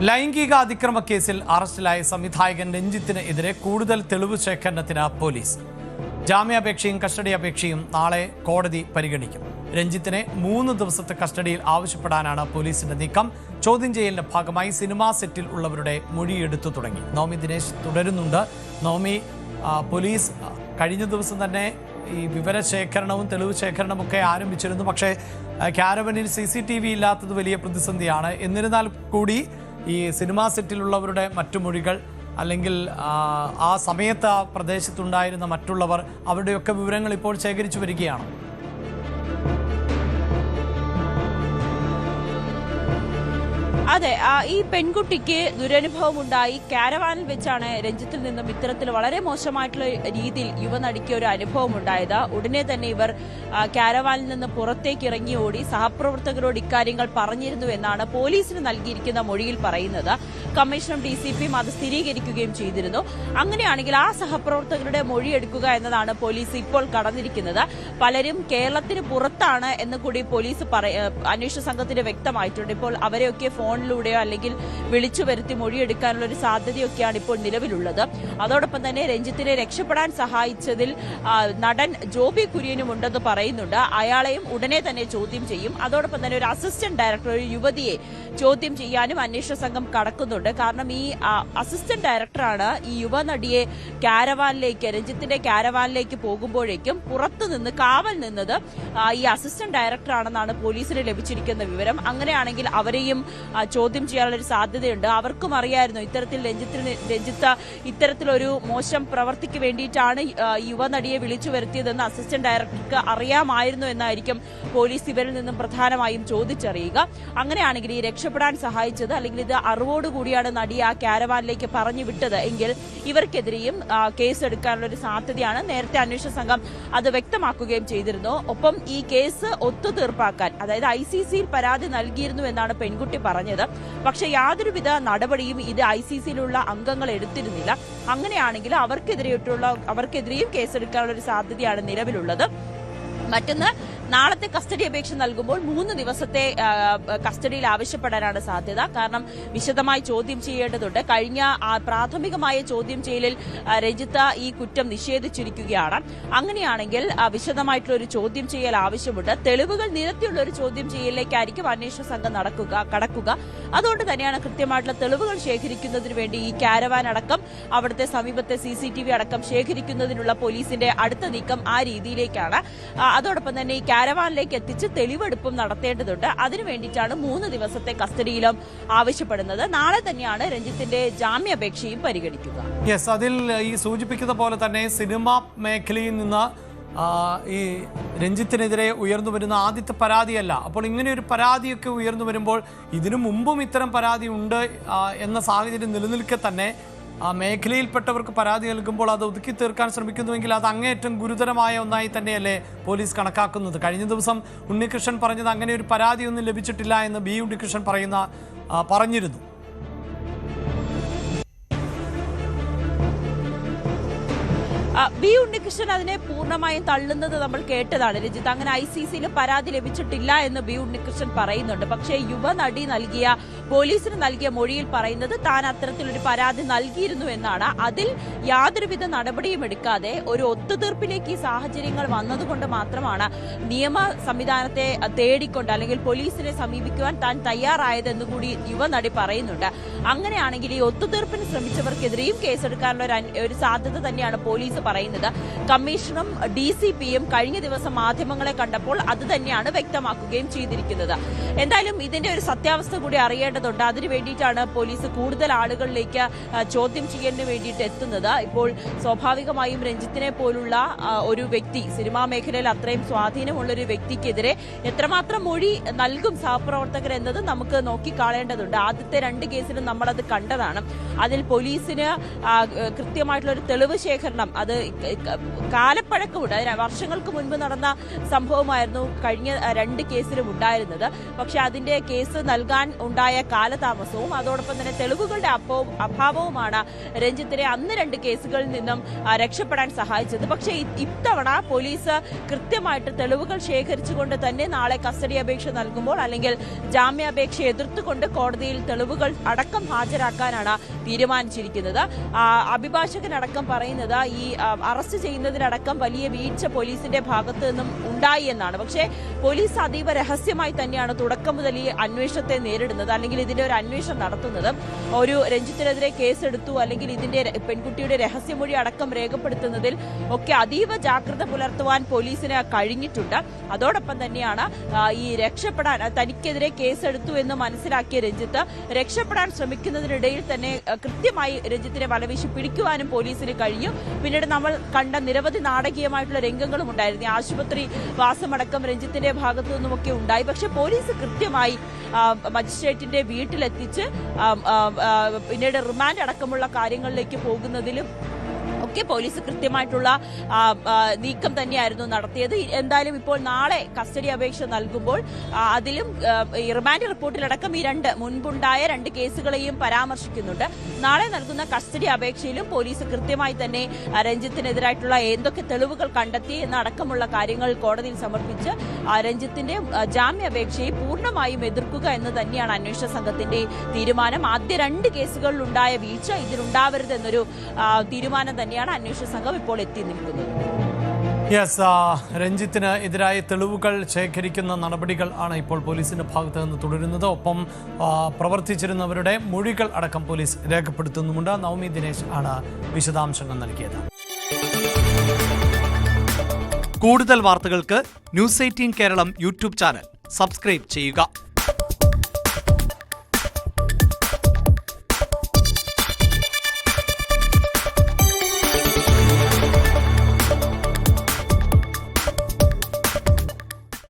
ലൈംഗിക അതിക്രമ കേസിൽ അറസ്റ്റിലായ സംവിധായകൻ രഞ്ജിത്തിന് എതിരെ കൂടുതൽ തെളിവ് ശേഖരണത്തിന് പോലീസ്. ജാമ്യാപേക്ഷയും കസ്റ്റഡി അപേക്ഷയും നാളെ കോടതി പരിഗണിക്കും. രഞ്ജിത്തിനെ 3 ദിവസത്തെ കസ്റ്റഡിയിൽ ആവശ്യപ്പെടാനാണ് പോലീസിന്റെ നീക്കം. ചോദ്യം ചെയ്യലിന്റെ ഭാഗമായി സിനിമാ സെറ്റിൽ ഉള്ളവരുടെ മൊഴിയെടുത്തു തുടങ്ങി. നവമി ദിനേശ് തുടരുന്നുണ്ട്. നവമി, പോലീസ് കഴിഞ്ഞ ദിവസം തന്നെ ഈ വിവരശേഖരണവും തെളിവ് ശേഖരണവും ഒക്കെ ആരംഭിച്ചിരുന്നു. പക്ഷേ ക്യാരവനിൽ CCTV ഇല്ലാത്തത് വലിയ പ്രതിസന്ധിയാണ്. എന്നിരുന്നാൽ കൂടി ഈ സിനിമാ സെറ്റിലുള്ളവരുടെ മറ്റു മൊഴികൾ അല്ലെങ്കിൽ ആ സമയത്ത് ആ പ്രദേശത്തുണ്ടായിരുന്ന മറ്റുള്ളവർ അവരുടെയൊക്കെ വിവരങ്ങൾ ഇപ്പോൾ ശേഖരിച്ചു വരികയാണ്. അതെ, ഈ പെൺകുട്ടിക്ക് ദുരനുഭവം ഉണ്ടായി. കാരവാനിൽ വെച്ചാണ് രഞ്ജിത്തിൽ നിന്നും ഇത്തരത്തിൽ വളരെ മോശമായിട്ടുള്ള രീതിയിൽ യുവനടിക്ക് ഒരു അനുഭവം ഉണ്ടായത്. ഉടനെ തന്നെ ഇവർ കാരവാനിൽ നിന്ന് പുറത്തേക്ക് ഇറങ്ങി ഓടി സഹപ്രവർത്തകരോട് ഇക്കാര്യങ്ങൾ പറഞ്ഞിരുന്നു എന്നാണ് പോലീസിന് നൽകിയിരിക്കുന്ന മൊഴിയിൽ പറയുന്നത്. കമ്മീഷനും DCPയും അത് സ്ഥിരീകരിക്കുകയും ചെയ്തിരുന്നു. അങ്ങനെയാണെങ്കിൽ ആ സഹപ്രവർത്തകരുടെ മൊഴിയെടുക്കുക എന്നതാണ് പോലീസ് ഇപ്പോൾ കടന്നിരിക്കുന്നത്. പലരും കേരളത്തിന് പുറത്താണ് എന്ന് കൂടി പോലീസ് അന്വേഷണ സംഘത്തിന് വ്യക്തമായിട്ടുണ്ട്. ഇപ്പോൾ അവരെയൊക്കെ ഫോണിലൂടെയോ അല്ലെങ്കിൽ വിളിച്ചു വരുത്തി മൊഴിയെടുക്കാനുള്ള ഒരു സാധ്യതയൊക്കെയാണ് ഇപ്പോൾ നിലവിലുള്ളത്. അതോടൊപ്പം തന്നെ രഞ്ജിത്തിനെ രക്ഷപ്പെടാൻ സഹായിച്ചതിൽ നടൻ ജോബി കുര്യനും ഉണ്ടെന്ന് പറയുന്നുണ്ട്. അയാളെയും ഉടനെ തന്നെ ചോദ്യം ചെയ്യും. അതോടൊപ്പം തന്നെ ഒരു അസിസ്റ്റന്റ് ഡയറക്ടർ, ഒരു യുവതിയെ ചോദ്യം ചെയ്യാനും അന്വേഷണ സംഘം കടക്കുന്നുണ്ട്. കാരണം ഈ അസിസ്റ്റന്റ് ഡയറക്ടറാണ് ഈ യുവനടിയെ രഞ്ജിത്തിന്റെ കാരവാനിലേക്ക് പോകുമ്പോഴേക്കും പുറത്തുനിന്ന് കാവൽ നിന്നത് ഈ അസിസ്റ്റന്റ് ഡയറക്ടറാണെന്നാണ് പോലീസിന് ലഭിച്ചിരിക്കുന്ന വിവരം. അങ്ങനെയാണെങ്കിൽ അവരെയും ചോദ്യം ചെയ്യാനുള്ള ഒരു സാധ്യതയുണ്ട്. അവർക്കും അറിയായിരുന്നു ഇത്തരത്തിൽ രഞ്ജിത്ത് ഇത്തരത്തിലൊരു മോശം പ്രവൃത്തിക്ക് വേണ്ടിയിട്ടാണ് യുവനടിയെ വിളിച്ചു വരുത്തിയതെന്ന് അസിസ്റ്റന്റ് ഡയറക്ടർക്ക് അറിയാമായിരുന്നു എന്നായിരിക്കും പോലീസ് ഇവരിൽ നിന്നും പ്രധാനമായും ചോദിച്ചറിയുക. അങ്ങനെയാണെങ്കിൽ ഈ രക്ഷപ്പെടാൻ സഹായിച്ചത് അല്ലെങ്കിൽ ഇത് അറിവോടുകൂടിയാണ് നടിയെ ആ കാരവാനിലേക്ക് പറഞ്ഞു വിട്ടത് എങ്കിൽ ഇവർക്കെതിരെയും കേസെടുക്കാനുള്ള ഒരു സാധ്യതയാണ്. നേരത്തെ അന്വേഷണ സംഘം അത് വ്യക്തമാക്കുകയും ചെയ്തിരുന്നു. ഒപ്പം ഈ കേസ് ഒത്തുതീർപ്പാക്കാൻ, അതായത് ICCയിൽ പരാതി നൽകിയിരുന്നു എന്നാണ് പെൺകുട്ടി പറഞ്ഞത്. പക്ഷെ യാതൊരുവിധ നടപടിയും ഇത് ICCയിലുള്ള അംഗങ്ങൾ എടുത്തിരുന്നില്ല. അങ്ങനെയാണെങ്കിൽ അവർക്കെതിരെയും കേസെടുക്കാനുള്ള ഒരു സാധ്യതയാണ് നിലവിലുള്ളത്. മറ്റൊന്ന്, നാളത്തെ കസ്റ്റഡി അപേക്ഷ നൽകുമ്പോൾ 3 ദിവസത്തെ കസ്റ്റഡിയിൽ ആവശ്യപ്പെടാനാണ് സാധ്യത. കാരണം വിശദമായി ചോദ്യം ചെയ്യേണ്ടതുണ്ട്. കഴിഞ്ഞ പ്രാഥമികമായ ചോദ്യം ചെയ്യലിൽ രഞ്ജിത്ത് ഈ കുറ്റം നിഷേധിച്ചിരിക്കുകയാണ്. അങ്ങനെയാണെങ്കിൽ വിശദമായിട്ടുള്ള ഒരു ചോദ്യം ചെയ്യൽ ആവശ്യമുണ്ട്. തെളിവുകൾ നിരത്തിയുള്ള ഒരു ചോദ്യം ചെയ്യലിലേക്കായിരിക്കും അന്വേഷണ സംഘം കടക്കുക. അതുകൊണ്ട് തന്നെയാണ് കൃത്യമായിട്ടുള്ള തെളിവുകൾ ശേഖരിക്കുന്നതിന് വേണ്ടി ഈ കാരവാൻ അടക്കം അവിടുത്തെ സമീപത്തെ CCTV അടക്കം ശേഖരിക്കുന്നതിനുള്ള പോലീസിന്റെ അടുത്ത നീക്കം ആ രീതിയിലേക്കാണ്. അതോടൊപ്പം തന്നെ ഈ കാരവാനിലേക്ക് എത്തിച്ച് തെളിവെടുപ്പും നടത്തേണ്ടതുണ്ട്. അതിനു വേണ്ടിയിട്ടാണ് 3 ദിവസത്തെ കസ്റ്റഡിയിലും ആവശ്യപ്പെടുന്നത്. നാളെ തന്നെയാണ് രഞ്ജിത്തിന്റെ ജാമ്യാപേക്ഷയും പരിഗണിക്കുക. യെസ്, അതിൽ ഈ സൂചിപ്പിക്കുന്ന പോലെ തന്നെ സിനിമാ മേഖലയിൽ നിന്ന് ഈ രഞ്ജിത്തിനെതിരെ ഉയർന്നു വരുന്ന ആദ്യത്തെ പരാതിയല്ല. അപ്പോൾ ഇങ്ങനെയൊരു പരാതിയൊക്കെ ഉയർന്നു വരുമ്പോൾ ഇതിനു മുമ്പും ഇത്തരം പരാതി ഉണ്ട് എന്ന സാഹചര്യം നിലനിൽക്കെ തന്നെ മേഖലയിൽപ്പെട്ടവർക്ക് പരാതി നൽകുമ്പോൾ അത് ഒതുക്കി തീർക്കാൻ ശ്രമിക്കുന്നുവെങ്കിൽ അത് അങ്ങേയറ്റം ഗുരുതരമായ ഒന്നായി തന്നെയല്ലേ പോലീസ് കണക്കാക്കുന്നത്. കഴിഞ്ഞ ദിവസം ഉണ്ണികൃഷ്ണൻ പറഞ്ഞത് അങ്ങനെ ഒരു പരാതിയൊന്നും ലഭിച്ചിട്ടില്ല എന്ന് B ഉണ്ണികൃഷ്ണൻ പറഞ്ഞിരുന്നു. B ഉണ്ണികൃഷ്ണൻ അതിനെ പൂർണ്ണമായും തള്ളുന്നത് നമ്മൾ കേട്ടതാണ്. രഞ്ജിത്ത്, അങ്ങനെ ICCയിൽ പരാതി ലഭിച്ചിട്ടില്ല എന്ന് B ഉണ്ണികൃഷ്ണൻ പറയുന്നുണ്ട്. പക്ഷേ യുവനടി പോലീസിന് നൽകിയ മൊഴിയിൽ പറയുന്നത് താൻ അത്തരത്തിലൊരു പരാതി നൽകിയിരുന്നു എന്നാണ്. അതിൽ യാതൊരുവിധ നടപടിയും എടുക്കാതെ ഒരു ഒത്തുതീർപ്പിലേക്ക് ഈ സാഹചര്യങ്ങൾ വന്നതുകൊണ്ട് മാത്രമാണ് നിയമ സംവിധാനത്തെ തേടിക്കൊണ്ട് അല്ലെങ്കിൽ പോലീസിനെ സമീപിക്കുവാൻ താൻ തയ്യാറായതെന്ന് കൂടി യുവനടി പറയുന്നുണ്ട്. അങ്ങനെയാണെങ്കിൽ ഈ ഒത്തുതീർപ്പിന് ശ്രമിച്ചവർക്കെതിരെയും കേസെടുക്കാനുള്ള ഒരു സാധ്യത തന്നെയാണ് പോലീസ് പറയുന്നത്. കമ്മീഷനും DCPയും കഴിഞ്ഞ ദിവസം മാധ്യമങ്ങളെ കണ്ടപ്പോൾ അത് തന്നെയാണ് വ്യക്തമാക്കുകയും ചെയ്തിരിക്കുന്നത്. എന്തായാലും ഇതിന്റെ ഒരു സത്യാവസ്ഥ കൂടി അറിയേണ്ടതുണ്ട്. അതിനു വേണ്ടിയിട്ടാണ് പോലീസ് കൂടുതൽ ആളുകളിലേക്ക് ചോദ്യം ചെയ്യലിന് വേണ്ടിയിട്ട് എത്തുന്നത്. ഇപ്പോൾ സ്വാഭാവികമായും രഞ്ജിത്തിനെ പോലുള്ള ഒരു വ്യക്തി, സിനിമാ മേഖലയിൽ അത്രയും സ്വാധീനമുള്ള ഒരു വ്യക്തിക്കെതിരെ എത്രമാത്രം മൊഴി നൽകും സഹപ്രവർത്തകർ എന്നത് നമുക്ക് നോക്കിക്കാണേണ്ടതുണ്ട്. ആദ്യത്തെ 2 കേസിലും നമ്മളത് കണ്ടതാണ്. അതിൽ പോലീസിന് കൃത്യമായിട്ടുള്ള ഒരു തെളിവ് ശേഖരണം അത് കാലപ്പഴക്കമുണ്ട്. വർഷങ്ങൾക്ക് മുൻപ് നടന്ന സംഭവമായിരുന്നു കഴിഞ്ഞ 2 കേസിലും ഉണ്ടായിരുന്നത്. പക്ഷെ അതിന്റെ കേസ് നൽകാൻ ഉണ്ടായ കാലതാമസവും അതോടൊപ്പം തന്നെ തെളിവുകളുടെ അഭാവവുമാണ് രഞ്ജിത്തിനെ അന്ന് 2 കേസുകളിൽ നിന്നും രക്ഷപ്പെടാൻ സഹായിച്ചത്. പക്ഷേ ഇത്തവണ പോലീസ് കൃത്യമായിട്ട് തെളിവുകൾ ശേഖരിച്ചുകൊണ്ട് തന്നെ നാളെ കസ്റ്റഡി അപേക്ഷ നൽകുമ്പോൾ അല്ലെങ്കിൽ ജാമ്യാപേക്ഷ എതിർത്തുകൊണ്ട് കോടതിയിൽ തെളിവുകൾ അടക്കം ഹാജരാക്കാനാണ് തീരുമാനിച്ചിരിക്കുന്നത്. അഭിഭാഷകനടക്കം പറയുന്നത് ഈ അറസ്റ്റ് ചെയ്യുന്നതിനടക്കം വലിയ വീഴ്ച പോലീസിന്റെ ഭാഗത്ത് നിന്നും ഉണ്ടായി എന്നാണ്. പക്ഷേ പോലീസ് അതീവ രഹസ്യമായി തന്നെയാണ് തുടക്കം മുതൽ ഈ അന്വേഷണത്തെ നേരിടുന്നത്, അല്ലെങ്കിൽ ഇതിന്റെ ഒരു അന്വേഷണം നടത്തുന്നത്. ഒരു രഞ്ജിത്തിനെതിരെ കേസെടുത്തു അല്ലെങ്കിൽ ഇതിന്റെ പെൺകുട്ടിയുടെ രഹസ്യമൊഴി അടക്കം രേഖപ്പെടുത്തുന്നതിൽ ഒക്കെ അതീവ ജാഗ്രത പുലർത്തുവാൻ പോലീസിന് കഴിഞ്ഞിട്ടുണ്ട്. അതോടൊപ്പം തന്നെയാണ് ഈ രക്ഷപ്പെടാൻ തനിക്കെതിരെ കേസെടുത്തു എന്ന് മനസ്സിലാക്കിയ രഞ്ജിത്ത് രക്ഷപ്പെടാൻ ശ്രമിക്കുന്നതിനിടയിൽ തന്നെ കൃത്യമായി രഞ്ജിത്തിനെ വലവീശി പിടിക്കുവാനും പോലീസിന് കഴിഞ്ഞു. പിന്നീട് നമ്മൾ കണ്ട നിരവധി നാടകീയമായിട്ടുള്ള രംഗങ്ങളും ഉണ്ടായിരുന്നു. ആശുപത്രി വാസമടക്കം രഞ്ജിത്തിന്റെ ഭാഗത്തു നിന്നുമൊക്കെ ഉണ്ടായി. പക്ഷെ പോലീസ് കൃത്യമായി മജിസ്ട്രേറ്റിന്റെ വീട്ടിലെത്തിച്ച് പിന്നീട് റിമാൻഡ് അടക്കമുള്ള കാര്യങ്ങളിലേക്ക് പോകുന്നതിലും ഒക്കെ പോലീസ് കൃത്യമായിട്ടുള്ള നീക്കം തന്നെയായിരുന്നു നടത്തിയത്. എന്തായാലും ഇപ്പോൾ നാളെ കസ്റ്റഡി അപേക്ഷ നൽകുമ്പോൾ അതിലും റിമാൻഡ് റിപ്പോർട്ടിലടക്കം ഈ മുൻപുണ്ടായ 2 കേസുകളെയും പരാമർശിക്കുന്നുണ്ട്. നാളെ നൽകുന്ന കസ്റ്റഡി അപേക്ഷയിലും പോലീസ് കൃത്യമായി തന്നെ രഞ്ജിത്തിനെതിരായിട്ടുള്ള എന്തൊക്കെ തെളിവുകൾ കണ്ടെത്തി എന്നടക്കമുള്ള കാര്യങ്ങൾ കോടതിയിൽ സമർപ്പിച്ച് രഞ്ജിത്തിന്റെ ജാമ്യാപേക്ഷയെ പൂർണ്ണമായും എതിർക്കുക എന്ന് തന്നെയാണ് അന്വേഷണ സംഘത്തിന്റെ തീരുമാനം. ആദ്യ 2 കേസുകളിലുണ്ടായ വീഴ്ച ഇതിലുണ്ടാവരുതെന്നൊരു തീരുമാനം തന്നെയാണ് അന്വേഷണ സംഘം ഇപ്പോൾ എത്തി നിൽക്കുന്നത്. രഞ്ജിത്തിന് എതിരായ തെളിവുകൾ ശേഖരിക്കുന്ന നടപടികൾ ആണ് ഇപ്പോൾ പോലീസിന്റെ ഭാഗത്ത് നിന്ന് തുടരുന്നത്. ഒപ്പം പ്രവർത്തിച്ചിരുന്നവരുടെ മൊഴികൾ അടക്കം പോലീസ് രേഖപ്പെടുത്തുന്നുമുണ്ട്. നവമി ദിനേശ് ആണ് വിശദാംശങ്ങൾ നൽകിയത്. കൂടുതൽ വാർത്തകൾക്ക് News 18 Keralam YouTube channel subscribe ചെയ്യുക.